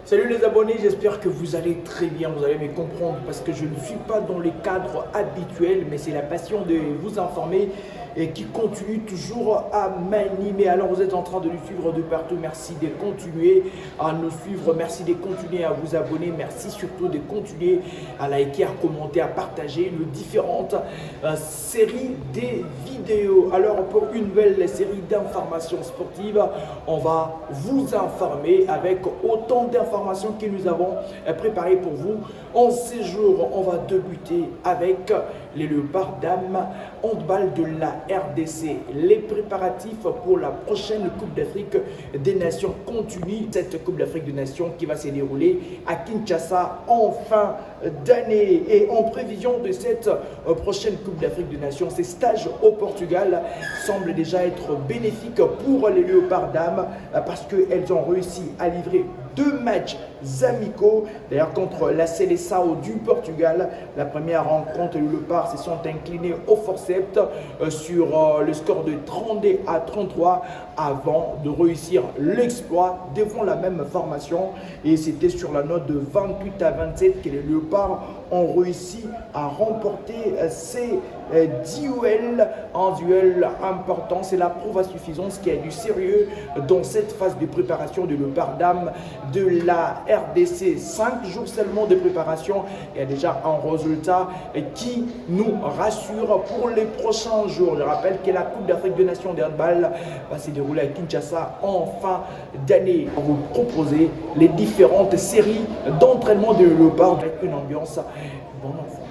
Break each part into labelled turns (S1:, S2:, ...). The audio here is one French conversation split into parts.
S1: Salut les abonnés, j'espère que vous allez très bien, vous allez me comprendre parce que je ne suis pas dans les cadres habituels, mais c'est la passion de vous informer et qui continue toujours à m'animer. Alors vous êtes en train de nous suivre de partout, merci de continuer à nous suivre, merci de continuer à vous abonner, merci surtout de continuer à liker, à commenter, à partager les différentes séries des vidéos. Alors pour une nouvelle série d'informations sportives, on va vous informer avec autant d'informations que nous avons préparées pour vous. En ces jours, on va débuter avec les Léopards dames handball de la RDC. Les préparatifs pour la prochaine Coupe d'Afrique des Nations continuent. Cette Coupe d'Afrique des Nations qui va se dérouler à Kinshasa en fin d'année. Et en prévision de cette prochaine Coupe d'Afrique des Nations, ces stages au Portugal semblent déjà être bénéfiques pour les Léopards dames parce qu'elles ont réussi à livrer 2 matchs amicaux, d'ailleurs contre la Seleção du Portugal. La première rencontre, les Léopards se sont inclinés au forceps sur le score de 32 à 33 avant de réussir l'exploit devant la même formation, et c'était sur la note de 28 à 27 que les Léopards ont réussi à remporter ces duels. Un duel important, c'est la preuve à suffisance qu'il y a du sérieux dans cette phase de préparation de Léopards dames de la RDC. 5 jours seulement de préparation, il y a déjà un résultat qui nous rassure pour les prochains jours. Je rappelle que la Coupe d'Afrique des Nations de handball va se dérouler à Kinshasa en fin d'année. On va vous proposer les différentes séries d'entraînement de Léopards avec une ambiance bon enfant.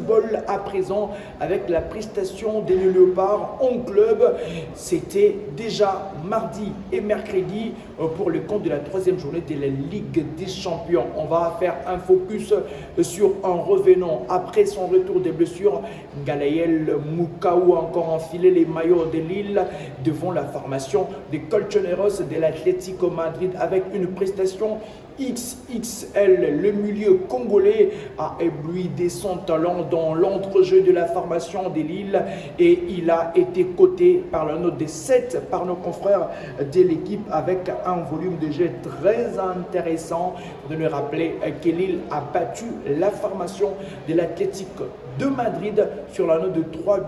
S1: football à présent avec la prestation des Léopards en club. C'était déjà mardi et mercredi pour le compte de la troisième journée de la Ligue des Champions. On va faire un focus sur un revenant après son retour des blessures. Galaël Mukaou a encore enfilé les maillots de Lille devant la formation des Colchoneros de l'Atlético Madrid avec une prestation XXL. Le milieu congolais a ébloui de son talent dans l'entrejeu de la formation de Lille et il a été coté par la note de 7 par nos confrères de l'équipe avec un volume de jeu très intéressant. De le rappeler que Lille a battu la formation de l'Atlético de Madrid sur la note de 3-1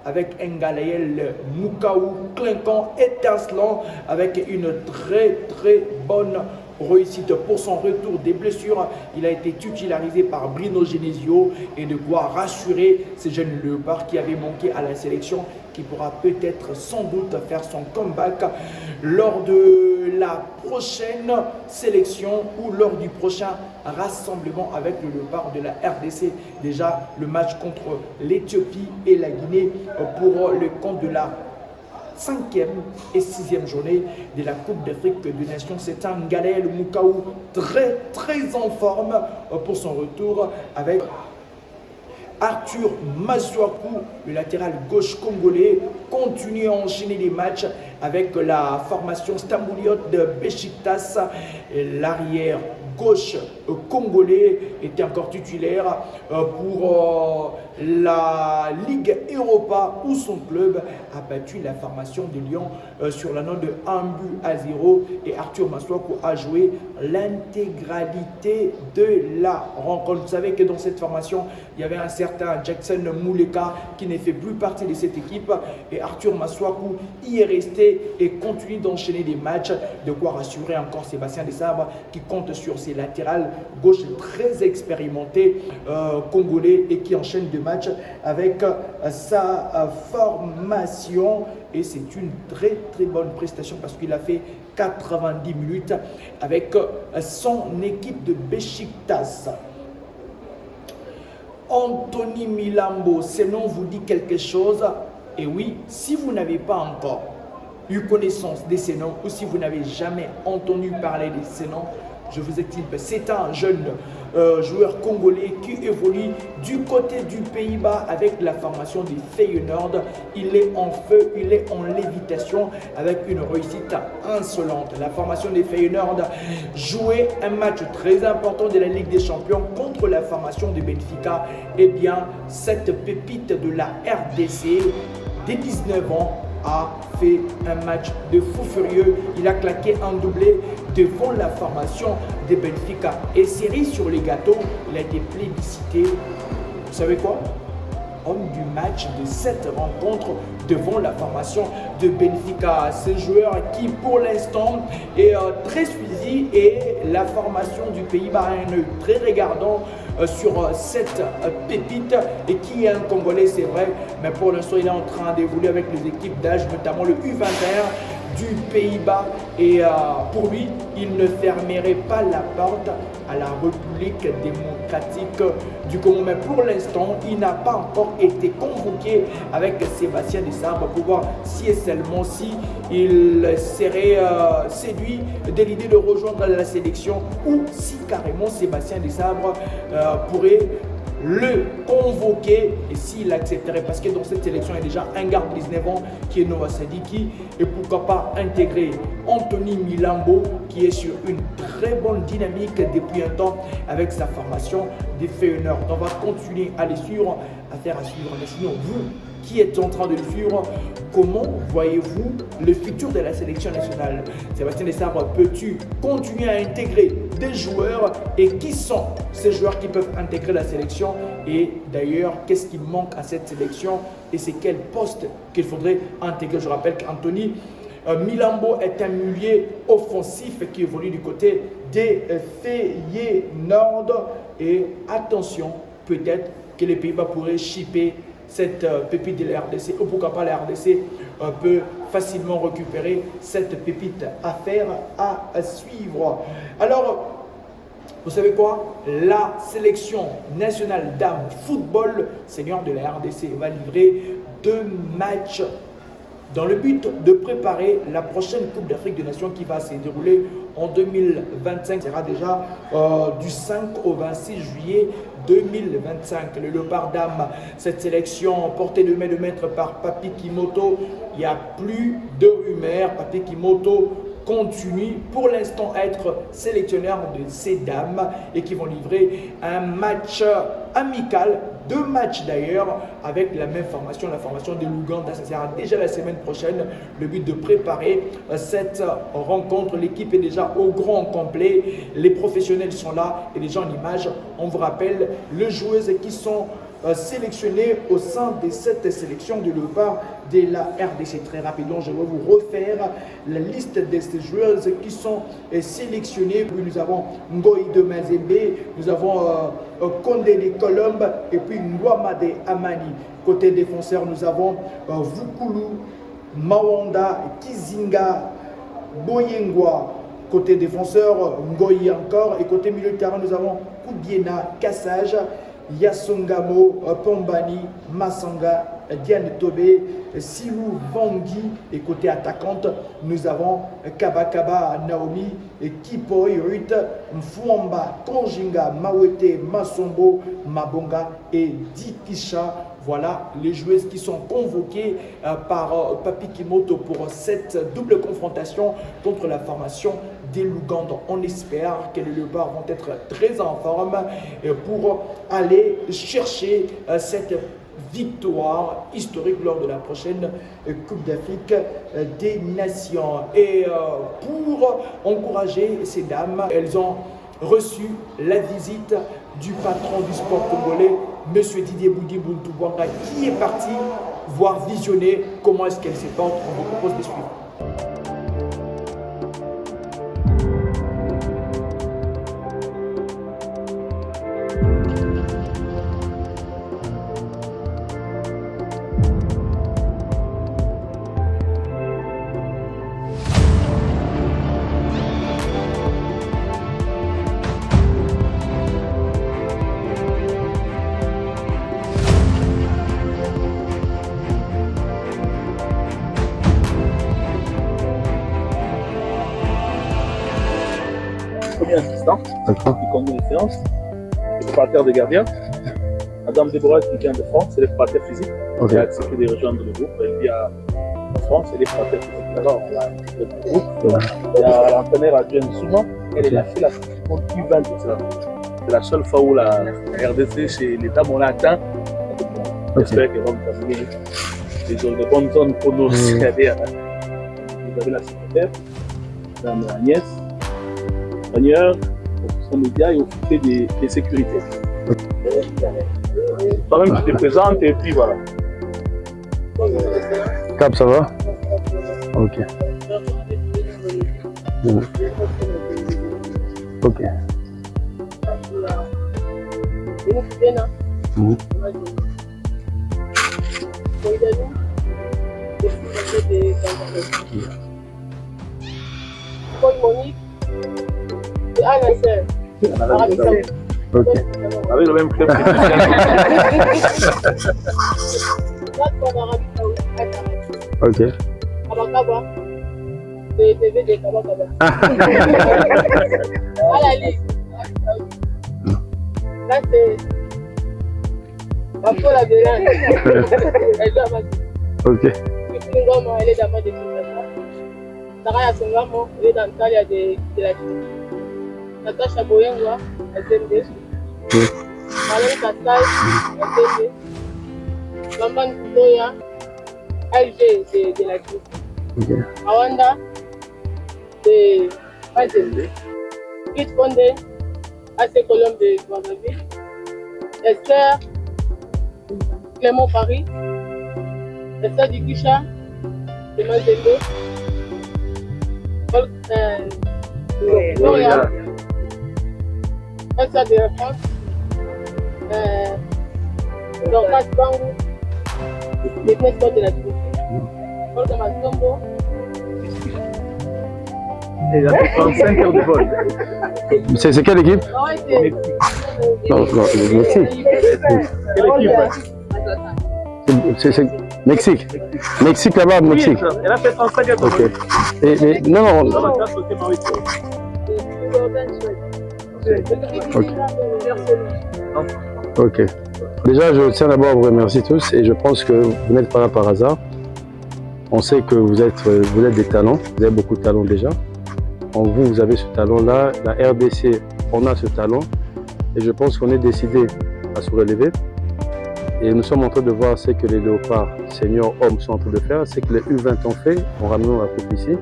S1: avec un Galaël Mukaou clinquant, étincelant avec une très bonne réussite pour son retour des blessures. Il a été titularisé par Bruno Genesio et de quoi rassurer ces jeunes léopards qui avaient manqué à la sélection, qui pourra peut-être sans doute faire son comeback lors de la prochaine sélection ou lors du prochain rassemblement avec le léopard de la RDC. Déjà le match contre l'Éthiopie et la Guinée pour le compte de la 5e et 6e journée de la Coupe d'Afrique des Nations. C'est un Galaël Mukaou très en forme pour son retour avec Arthur Masuaku, le latéral gauche congolais, continue à enchaîner les matchs avec la formation stambouliote de Besiktas. L'arrière gauche congolais était encore titulaire pour la Ligue Europa où son club a battu la formation de Lyon sur la note de 1-0 et Arthur Masuaku a joué l'intégralité de la rencontre. Vous savez que dans cette formation, il y avait un certain Jackson Mouleka qui ne fait plus partie de cette équipe et Arthur Masuaku y est resté et continue d'enchaîner des matchs, de quoi rassurer encore Sébastien Desabre qui compte sur ses latérales gauche très expérimentés congolais et qui enchaîne des matchs avec sa formation et c'est une très bonne prestation parce qu'il a fait 90 minutes avec son équipe de Besiktas. Anthony Milambo, ce nom vous dit quelque chose? Et oui, si vous n'avez pas encore eu connaissance de ces noms ou si vous n'avez jamais entendu parler de ces noms, je vous explique, c'est un jeune joueur congolais qui évolue du côté du Pays-Bas avec la formation des Feyenoord. Il est en feu, il est en lévitation avec une réussite insolente. La formation des Feyenoord jouait un match très important de la Ligue des Champions contre la formation de Benfica. Eh bien, cette pépite de la RDC des 19 ans a fait un match de fou furieux. Il a claqué un doublé devant la formation de Benfica. Et série sur les gâteaux, il a été plébiscité. Vous savez quoi? Homme du match de cette rencontre devant la formation de Benfica. Ce joueur qui pour l'instant est très suivi et la formation du Pays-Bas a un œil très regardant sur cette pépite et qui est un Congolais, c'est vrai, mais pour l'instant il est en train d'évoluer avec les équipes d'âge, notamment le U21 du Pays-Bas et pour lui, il ne fermerait pas la porte à la République démocratique du Congo. Mais pour l'instant, il n'a pas encore été convoqué avec Sébastien Desabre pour voir si et seulement si il serait séduit de l'idée de rejoindre la sélection ou si carrément Sébastien Desabre pourrait le convoquer et s'il accepterait, parce que dans cette sélection il y a déjà un garde de 19 ans qui est Noah Sadiki et pourquoi pas intégrer Anthony Milambo qui est sur une très bonne dynamique depuis un temps avec sa formation des Feyenoord. On va continuer à les suivre, affaire à suivre, mais sinon vous qui êtes en train de le suivre, comment voyez-vous le futur de la sélection nationale? Sébastien Desabre, peux-tu continuer à intégrer des joueurs et qui sont ces joueurs qui peuvent intégrer la sélection? Et d'ailleurs, qu'est-ce qui manque à cette sélection et c'est quel poste qu'il faudrait intégrer? Je rappelle qu'Anthony Milambo est un milieu offensif qui évolue du côté des Feyenoord et attention, peut-être que les Pays-Bas pourraient shipper cette pépite de la RDC, ou pourquoi pas la RDC peut facilement récupérer cette pépite. Affaire à suivre. Alors, Vous savez quoi? La sélection nationale dames football senior de la RDC va livrer 2 matchs dans le but de préparer la prochaine Coupe d'Afrique des Nations qui va se dérouler en 2025. Ce sera déjà du 5 au 26 juillet 2025. Le Léopard Dame, cette sélection portée de maître par Papi Kimoto, il n'y a plus de rumeurs. Papi Kimoto continue pour l'instant à être sélectionneur de ces dames et qui vont livrer un match amical, 2 matchs d'ailleurs, avec la même formation, la formation de l'Ouganda. Ça sera déjà la semaine prochaine. Le but de préparer cette rencontre. L'équipe est déjà au grand complet. Les professionnels sont là et déjà en image, on vous rappelle les joueuses qui sont sélectionnées au sein de cette sélection de Léopard de la RDC. Très rapidement, je vais vous refaire la liste de ces joueuses qui sont sélectionnées. Puis nous avons Ngoï de Mazembe, nous avons Condé de Colombe et puis Nwama de Amani. Côté défenseur, nous avons Vukulu, Mawanda, Kizinga, Boyengwa. Côté défenseur, Ngoï encore. Et côté milieu de terrain, nous avons Koubiena, Kassage, Yasongamo, Pombani, Masanga, Diane Tobé, Silou Vangi. Et côté attaquante, nous avons Kabakaba, Naomi, Kipoy, Ruth, Mfouamba, Konjinga, Mawete, Masombo, Mabonga et Dikisha. Voilà les joueuses qui sont convoquées par Papi Kimoto pour cette double confrontation contre la formation des Luganda. On espère que les Léopards vont être très en forme pour aller chercher cette victoire historique lors de la prochaine Coupe d'Afrique des Nations. Et pour encourager ces dames, elles ont reçu la visite du patron du sport congolais, M. Didier Boudi Bountoubouanga, qui est parti voir visionner comment est-ce qu'elle se porte. On vous propose de suivre.
S2: Premier assistant qui conduit les séances, le préparateur des gardiens. Madame Déborah qui vient de France, elle est préparateur physique. Elle a accepté de rejoindre le groupe. Elle vit en France, elle est préparateur physique là-bas. On l'a intégré dans le groupe. Il y a l'entraîneur Adrien Souma, elle a fait la Coupe du 20. C'est la seule fois où la RDC chez l'État, on l'a atteint. J'espère qu'elle va nous amener des bonnes zones pour nos carrières. Vous avez la secrétaire, Madame Agnès. Au fonction média et au officier des sécurités. Toi-même, tu te présentes et puis voilà.
S3: Cap, ça va? Ok. Ok. Ok.
S2: Avec le même club.
S3: Ok.
S4: Là, c'est la Bélane. Elle doit m'aider.
S3: Ok.
S4: Elle est dans ma défense. Sarah Songamo, elle est dans le cas de la Chine. Natacha Boyengwa, SMD. Malone Kassai, SMD. Lamban Kudoya, LG de la Chine. Awanda, de SMD. Kit Fondé, AC Colombe de Guadeloupe. Esther, Clément Paris. Esther Dikisha, de Mazembe. Gloria. Esther de la France. Dorcas Bangu. Les Nestor de la Chine. Olga Masombo.
S2: Et il a fait 35 heures de vol.
S3: C'est quelle équipe? Non, le Mexique.
S2: Quelle équipe?
S3: C'est Mexique. Mexique là-bas, Mexique.
S2: Elle a fait 35 heures de
S3: Ok.
S2: vol.
S3: Mais non,
S2: Dans la classe, c'était Mauricio.
S3: Ok. Déjà, je tiens d'abord à vous remercier tous et je pense que vous n'êtes pas là par hasard. On sait que vous êtes des talents, vous avez beaucoup de talents déjà. En vous, vous avez ce talent-là. La RDC, on a ce talent et je pense qu'on est décidé à se relever. Et nous sommes en train de voir ce que les léopards, seniors, hommes sont en train de faire, c'est que les U20 ont fait en ramenant la coupe ici.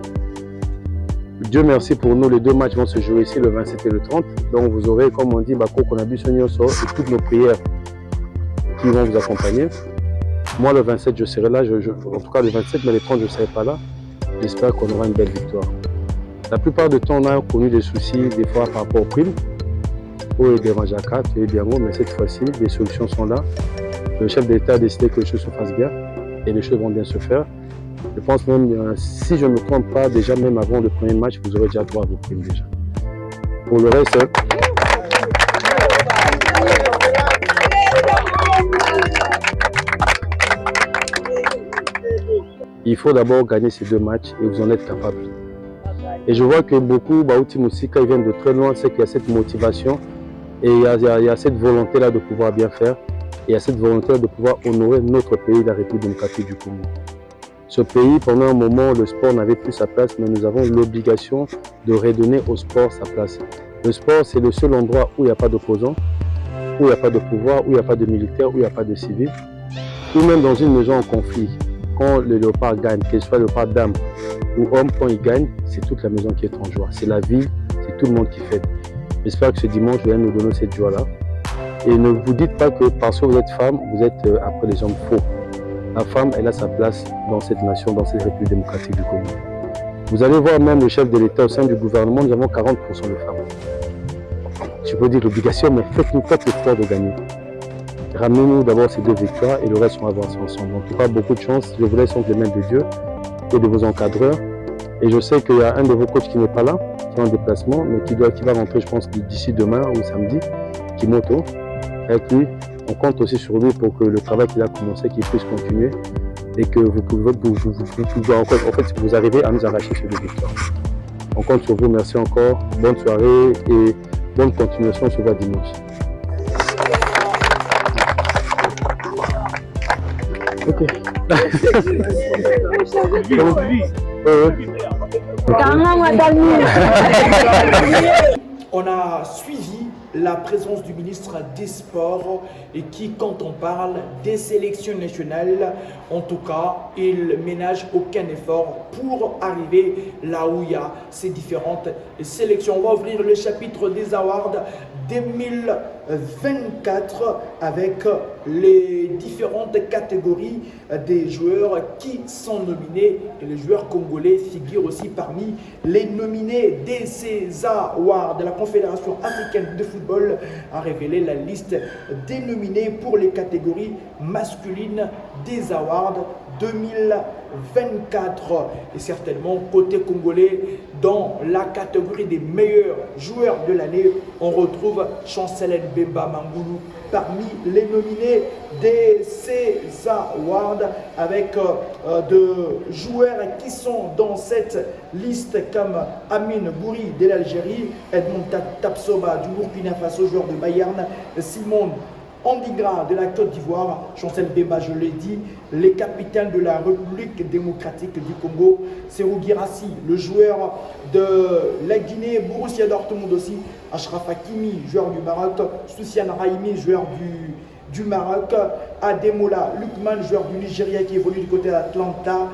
S3: Dieu merci pour nous, les 2 matchs vont se jouer ici le 27 et le 30. Donc vous aurez, comme on dit, Bako Konabi Sonyo So et toutes nos prières qui vont vous accompagner. Moi le 27 je serai là, en tout cas le 27, mais le 30 je ne serai pas là. J'espère qu'on aura une belle victoire. La plupart du temps on a connu des soucis, des fois par rapport aux primes. Pour aider Ranjaka, tu es bien haut, mais cette fois-ci, les solutions sont là. Le chef de l'État a décidé que les choses se fassent bien et les choses vont bien se faire. Je pense même, si je ne me trompe pas, déjà même avant le premier match, vous aurez déjà droit à vos primes déjà. Pour le reste, il faut d'abord gagner ces 2 matchs et vous en êtes capable. Et je vois que beaucoup, Baouti Moussika, ils viennent de très loin, c'est qu'il y a cette motivation et il y a cette volonté-là de pouvoir bien faire. Et il y a cette volonté de pouvoir honorer notre pays, la République démocratique du Congo. Ce pays, pendant un moment, le sport n'avait plus sa place, mais nous avons l'obligation de redonner au sport sa place. Le sport, c'est le seul endroit où il n'y a pas d'opposants, où il n'y a pas de pouvoir, où il n'y a pas de militaires, où il n'y a pas de civils, ou même dans une maison en conflit. Quand le léopard gagne, qu'il soit léopard d'âme ou homme, quand il gagne, c'est toute la maison qui est en joie. C'est la ville, c'est tout le monde qui fête. J'espère que ce dimanche, vous allez nous donner cette joie-là. Et ne vous dites pas que parce que vous êtes femme, vous êtes après les hommes faux. La femme, elle a sa place dans cette nation, dans cette République démocratique du Congo. Vous allez voir même le chef de l'État au sein du gouvernement, nous avons 40% de femmes. Je peux dire l'obligation, mais faites-nous pas l'effort de gagner. Ramenez-nous d'abord ces 2 victoires et le reste, on va avancer ensemble. En tout cas, beaucoup de chance. Je vous laisse entre les mains de Dieu et de vos encadreurs. Et je sais qu'il y a un de vos coachs qui n'est pas là, qui est en déplacement, mais qui va rentrer, je pense, d'ici demain ou samedi, Kimoto. Avec lui, on compte aussi sur lui pour que le travail qu'il a commencé, qu'il puisse continuer et que vous pouvez vous arrivez à nous arracher sur les victoires. On compte sur vous, merci encore, bonne soirée et bonne continuation, on se voit dimanche. Ok.
S1: On a suivi la présence du ministre des Sports et qui, quand on parle des sélections nationales, en tout cas, il ménage aucun effort pour arriver là où il y a ces différentes sélections. On va ouvrir le chapitre des awards 2024 avec les différentes catégories des joueurs qui sont nominés et les joueurs congolais figurent aussi parmi les nominés de ces awards. La Confédération africaine de football a révélé la liste des nominés pour les catégories masculines des awards 2024 et certainement côté congolais dans la catégorie des meilleurs joueurs de l'année on retrouve Chancellor Bemba Mangulu parmi les nominés de ces awards avec de joueurs qui sont dans cette liste comme Amine Bouri de l'Algérie, Edmond Tapsoba du Burkina Faso, joueur de Bayern, Simon Andigra de la Côte d'Ivoire, Chancel Bemba, je l'ai dit, les capitaines de la République démocratique du Congo, Serou Girassi, le joueur de la Guinée, Borussia Dortmund aussi, Achraf Hakimi, joueur du Maroc, Soufiane Raimi, joueur du Maroc, Ademola Lukman, joueur du Nigeria qui évolue du côté d'Atlanta,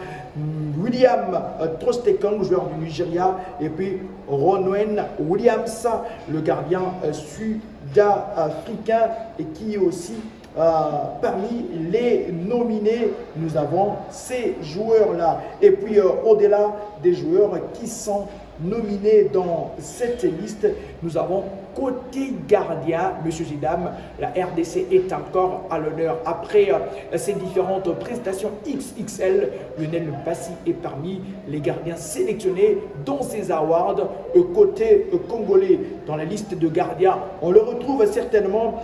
S1: William Trostekong, joueur du Nigeria, et puis Ronwen Williams, le gardien sud-africain et qui est aussi parmi les nominés. Nous avons ces joueurs-là. Et puis au-delà des joueurs qui sont nominés dans cette liste. Nous avons côté gardien, messieurs et dames, la RDC est encore à l'honneur. Après ces différentes prestations XXL, Lionel Mpassi est parmi les gardiens sélectionnés dans ces awards. Côté congolais, dans la liste de gardiens, on le retrouve certainement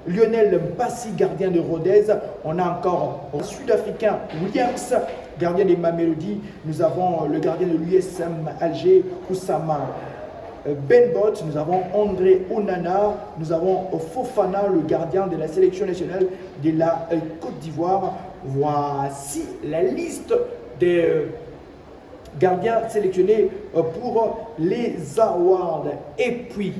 S1: Lionel Mpassi, gardien de Rodez. On a encore un Sud-Africain, Williams, gardien des Mamelody. Nous avons le gardien de l'USM Alger, Oussama Benbot. Nous avons André Onana. Nous avons Fofana, le gardien de la sélection nationale de la Côte d'Ivoire. Voici la liste des gardiens sélectionnés pour les awards. Et puis,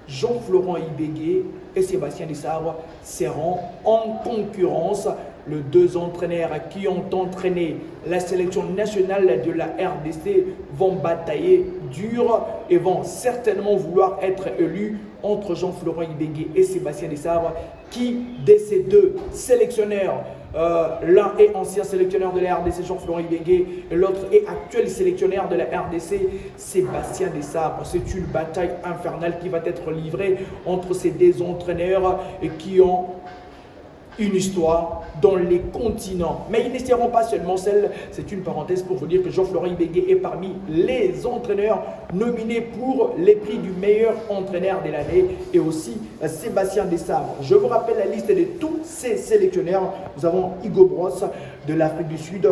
S1: Jean-Florent Ibégué et Sébastien Desabre seront en concurrence. Les deux entraîneurs qui ont entraîné la sélection nationale de la RDC vont batailler dur et vont certainement vouloir être élus entre Jean-Florent Ibégué et Sébastien Desabre, qui de ces deux sélectionneurs, l'un est ancien sélectionneur de la RDC, Jean-Florent Ibégué, et l'autre est actuel sélectionneur de la RDC, Sébastien Desabre. C'est une bataille infernale qui va être livrée entre ces deux entraîneurs qui ont une histoire dans les continents. Mais ils ne seront pas seulement celles. C'est une parenthèse pour vous dire que Jean-Florent Ibégué est parmi les entraîneurs nominés pour les prix du meilleur entraîneur de l'année, et aussi Sébastien Desabre. Je vous rappelle la liste de tous ces sélectionneurs. Nous avons Hugo Bross de l'Afrique du Sud,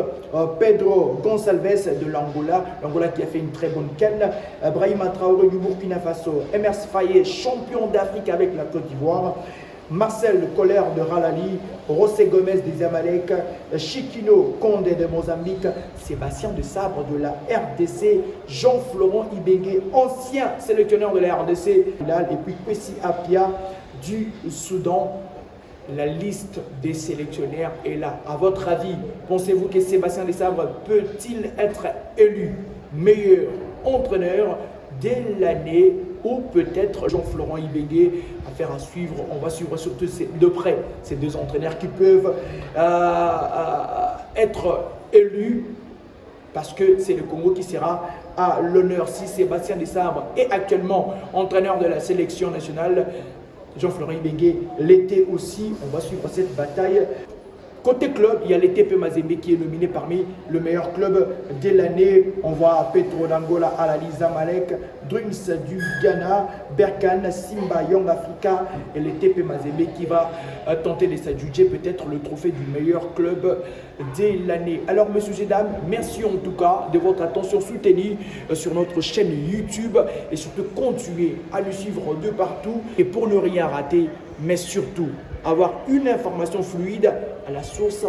S1: Pedro Gonçalves de l'Angola qui a fait une très bonne canne, Brahima Traoré du Burkina Faso, Emers Faye, champion d'Afrique avec la Côte d'Ivoire, Marcel Koller de Ralali, José Gomez des Amalek, Chiquino Condé de Mozambique, Sébastien Desabre de la RDC, Jean-Florent Ibégué, ancien sélectionneur de la RDC, et puis Kwesi Apia du Soudan. La liste des sélectionneurs est là. À votre avis, pensez-vous que Sébastien Desabre peut-il être élu meilleur entraîneur de l'année, ou peut-être Jean-Florent Ibégué? Affaire à suivre. On va suivre surtout de près ces deux entraîneurs qui peuvent être élus, parce que c'est le Congo qui sera à l'honneur. Si Sébastien Desabre est actuellement entraîneur de la sélection nationale, Jean-Florent Ibégué l'était aussi. On va suivre cette bataille. Côté club, il y a le TP Mazembe qui est nominé parmi le meilleur club de l'année. On voit Petro d'Angola, Al-Ahly Zamalek, Dreams du Ghana, Berkane, Simba, Young Africa, et le TP Mazembe qui va tenter de s'adjuger peut-être le trophée du meilleur club de l'année. Alors, messieurs et dames, merci en tout cas de votre attention soutenue sur notre chaîne YouTube, et surtout continuez à nous suivre de partout, et pour ne rien rater, mais surtout avoir une information fluide à la source,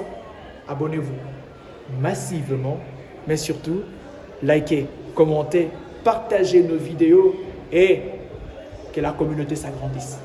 S1: abonnez-vous massivement, mais surtout likez, commentez, partagez nos vidéos, et que la communauté s'agrandisse.